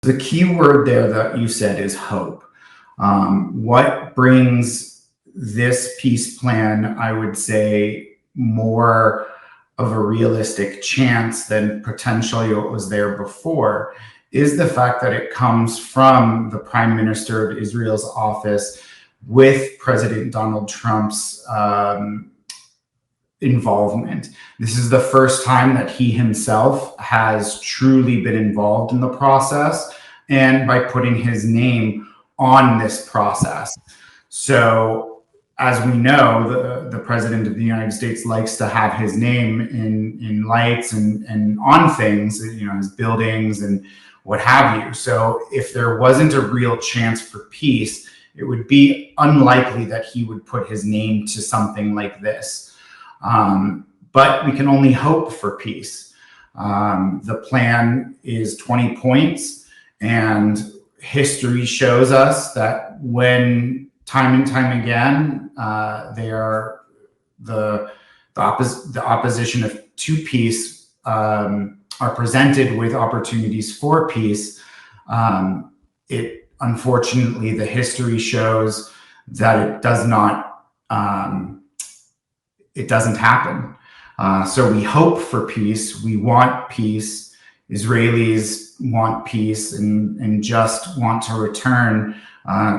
The key word there that you said is hope. What brings this peace plan, I would say, more of a realistic chance than potentially what was there before is the fact that it comes from the Prime Minister of Israel's office with President Donald Trump's involvement. This is the first time that he himself has truly been involved in the process and by putting his name on this process. So, as we know, the president of the United States likes to have his name in lights and on things, his buildings and what have you. So, if there wasn't a real chance for peace, it would be unlikely that he would put his name to something like this. But we can only hope for peace. The plan is 20 points, and history shows us that when time and time again the opposition to peace are presented with opportunities for peace, unfortunately the history shows that it doesn't happen. So we hope for peace. We want peace. Israelis want peace and just want to return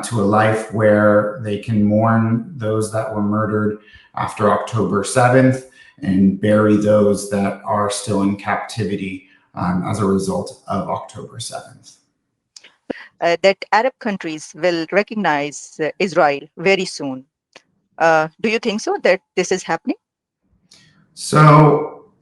to a life where they can mourn those that were murdered after October 7th and bury those that are still in captivity as a result of October 7th. That Arab countries will recognize Israel very soon. Do you think so, that this is happening? So,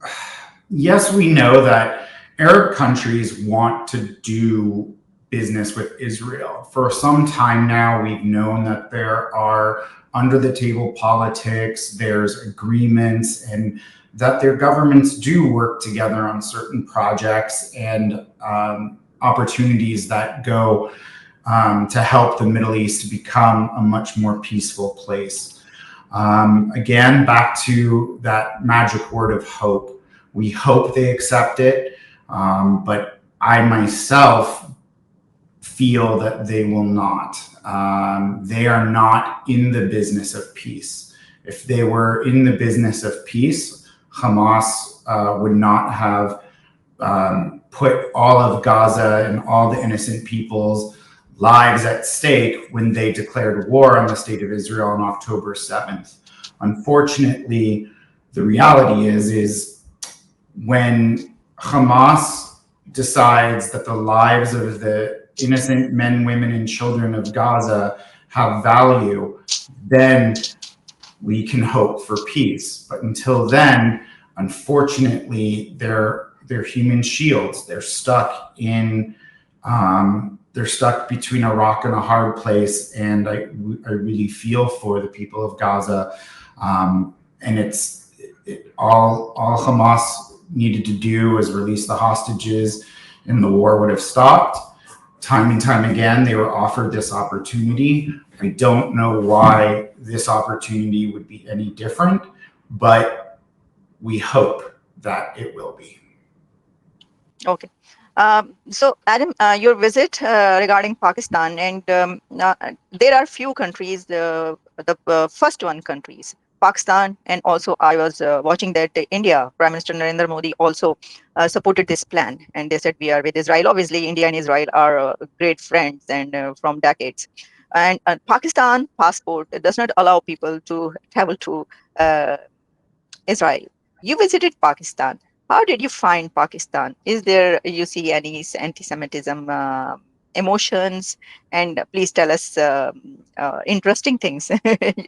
yes, we know that Arab countries want to do business with Israel. For some time now, we've known that there are under the table politics, there's agreements, and that their governments do work together on certain projects and opportunities that go to help the Middle East to become a much more peaceful place. Again, back to that magic word of hope. We hope they accept it, but I myself feel that they will not. They are not in the business of peace. If they were in the business of peace, Hamas would not have put all of Gaza and all the innocent people's lives at stake when they declared war on the state of Israel on October 7th. Unfortunately, the reality is when Hamas decides that the lives of the innocent men, women, and children of Gaza have value, then we can hope for peace. But until then, unfortunately, they're human shields. They're stuck between a rock and a hard place, and I really feel for the people of Gaza. And all Hamas needed to do was release the hostages, and the war would have stopped. Time and time again, they were offered this opportunity. I don't know why this opportunity would be any different, but we hope that it will be. Okay. So, Adam, your visit regarding Pakistan, and there are few countries, the first one countries, Pakistan, and also I was watching that India, Prime Minister Narendra Modi also supported this plan, and they said we are with Israel. Obviously, India and Israel are great friends and from decades. And Pakistan passport does not allow people to travel to Israel. You visited Pakistan. How did you find Pakistan? Is there, you see any anti-Semitism emotions? And please tell us interesting things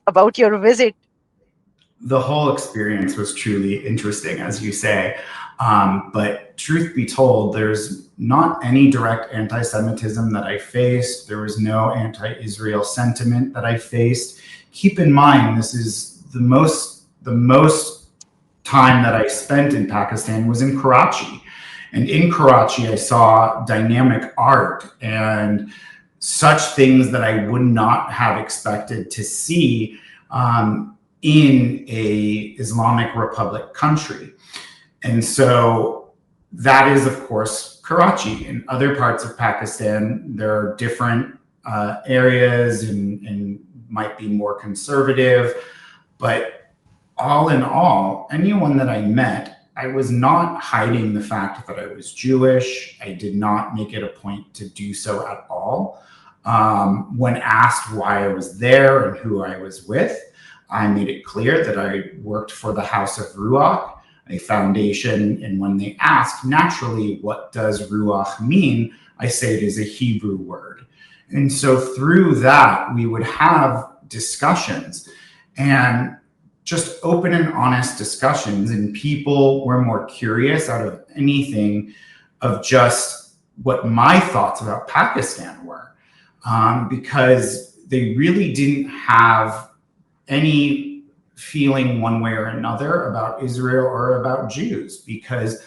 about your visit. The whole experience was truly interesting, as you say. But truth be told, there's not any direct anti-Semitism that I faced. There was no anti-Israel sentiment that I faced. Keep in mind, this is the most time that I spent in Pakistan was in Karachi. And in Karachi, I saw dynamic art and such things that I would not have expected to see in a Islamic Republic country. And so that is, of course, Karachi. In other parts of Pakistan, there are different areas and might be more conservative. But all in all, anyone that I met, I was not hiding the fact that I was Jewish. I did not make it a point to do so at all. When asked why I was there and who I was with, I made it clear that I worked for the House of Ruach, a foundation. And when they ask, naturally, what does Ruach mean? I say it is a Hebrew word. And so through that, we would have discussions and just open and honest discussions. And people were more curious out of anything of just what my thoughts about Pakistan were, because they really didn't have any feeling one way or another about Israel or about Jews, because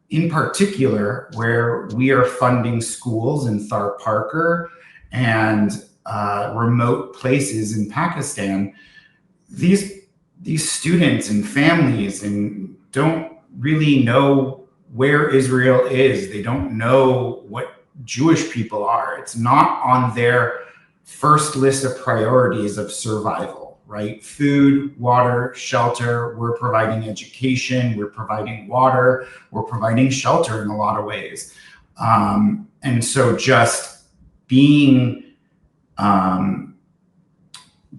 in particular, where we are funding schools in Thar Parker and remote places in Pakistan, these students and families and don't really know where Israel is. They don't know what Jewish people are. It's not on their first list of priorities of survival, right? Food, water, shelter. We're providing education. We're providing water. We're providing shelter in a lot of ways. And so just being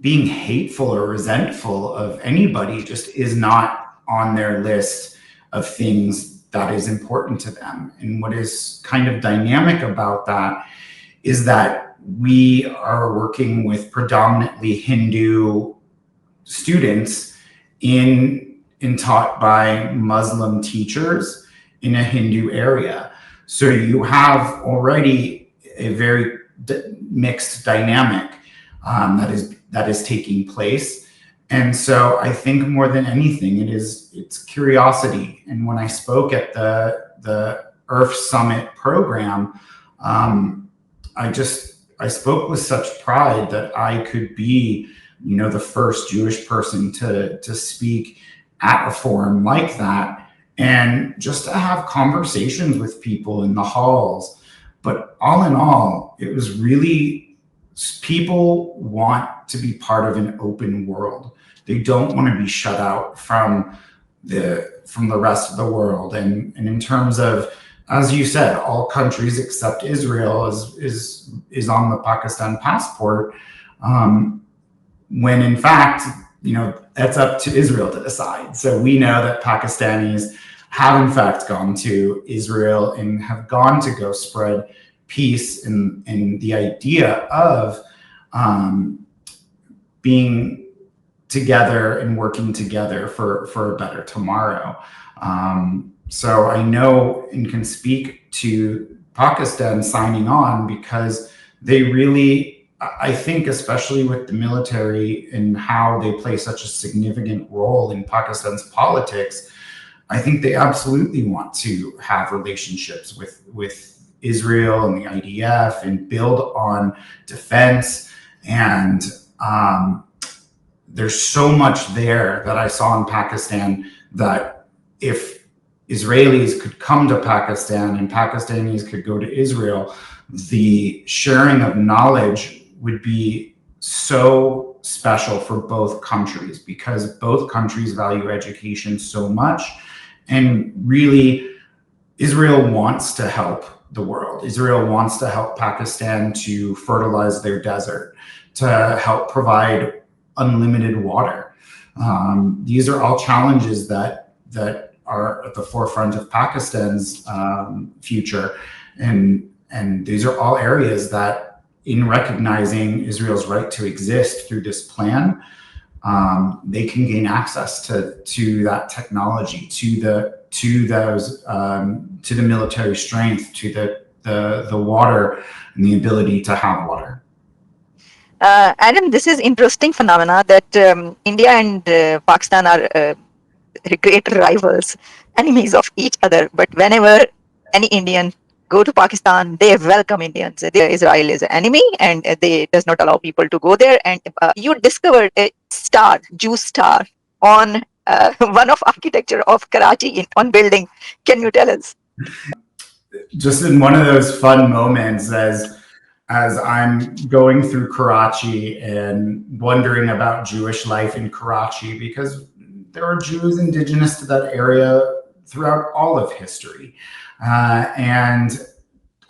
hateful or resentful of anybody just is not on their list of things that is important to them. And what is kind of dynamic about that is that we are working with predominantly Hindu students in taught by Muslim teachers in a Hindu area. So you have already a very mixed dynamic that is taking place. And so I think more than anything, it's curiosity. And when I spoke at the Earth Summit program, I spoke with such pride that I could be, the first Jewish person to speak at a forum like that, and just to have conversations with people in the halls. But all in all, it was really, people want to be part of an open world. They don't want to be shut out from the rest of the world. And in terms of, as you said, all countries except Israel is on the Pakistan passport, when in fact, that's up to Israel to decide. So we know that Pakistanis have in fact gone to Israel and have gone to go spread peace and the idea of being together and working together for a better tomorrow. So I know and can speak to Pakistan signing on because they really, I think, especially with the military and how they play such a significant role in Pakistan's politics, I think they absolutely want to have relationships with Israel and the IDF and build on defense. And there's so much there that I saw in Pakistan that if Israelis could come to Pakistan and Pakistanis could go to Israel, the sharing of knowledge would be so special for both countries, because both countries value education so much. And really, Israel wants to help the world. Israel wants to help Pakistan to fertilize their desert, to help provide unlimited water. These are all challenges that are at the forefront of Pakistan's future. And these are all areas that, in recognizing Israel's right to exist through this plan, they can gain access to that technology, to the military strength, to the water and the ability to have water. Adam, this is interesting phenomena that India and Pakistan are great rivals, enemies of each other. But whenever any Indian go to Pakistan, they welcome Indians. Israel is an enemy, and they does not allow people to go there. And you discovered a star, Jew star, on one of architecture of Karachi on building. Can you tell us? just in one of those fun moments as I'm going through Karachi and wondering about Jewish life in Karachi, because there are Jews indigenous to that area throughout all of history. And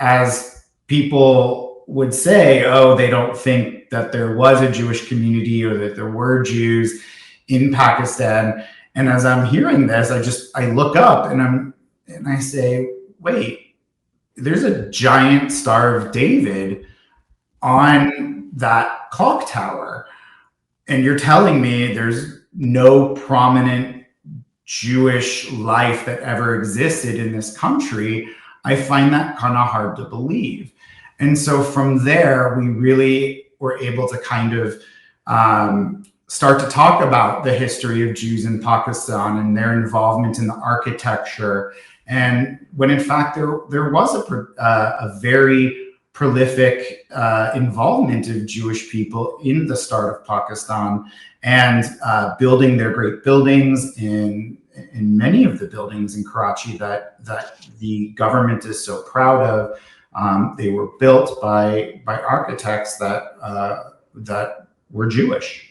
as people would say, oh, they don't think that there was a Jewish community or that there were Jews in Pakistan. And as I'm hearing this, I look up and I say, wait, there's a giant Star of David on that clock tower. And you're telling me there's no prominent Jewish life that ever existed in this country. I find that kind of hard to believe. And so from there, we really were able to kind of start to talk about the history of Jews in Pakistan and their involvement in the architecture. And when in fact there was a very prolific involvement of Jewish people in the start of Pakistan, and building their great buildings in many of the buildings in Karachi that the government is so proud of. They were built by architects that were Jewish.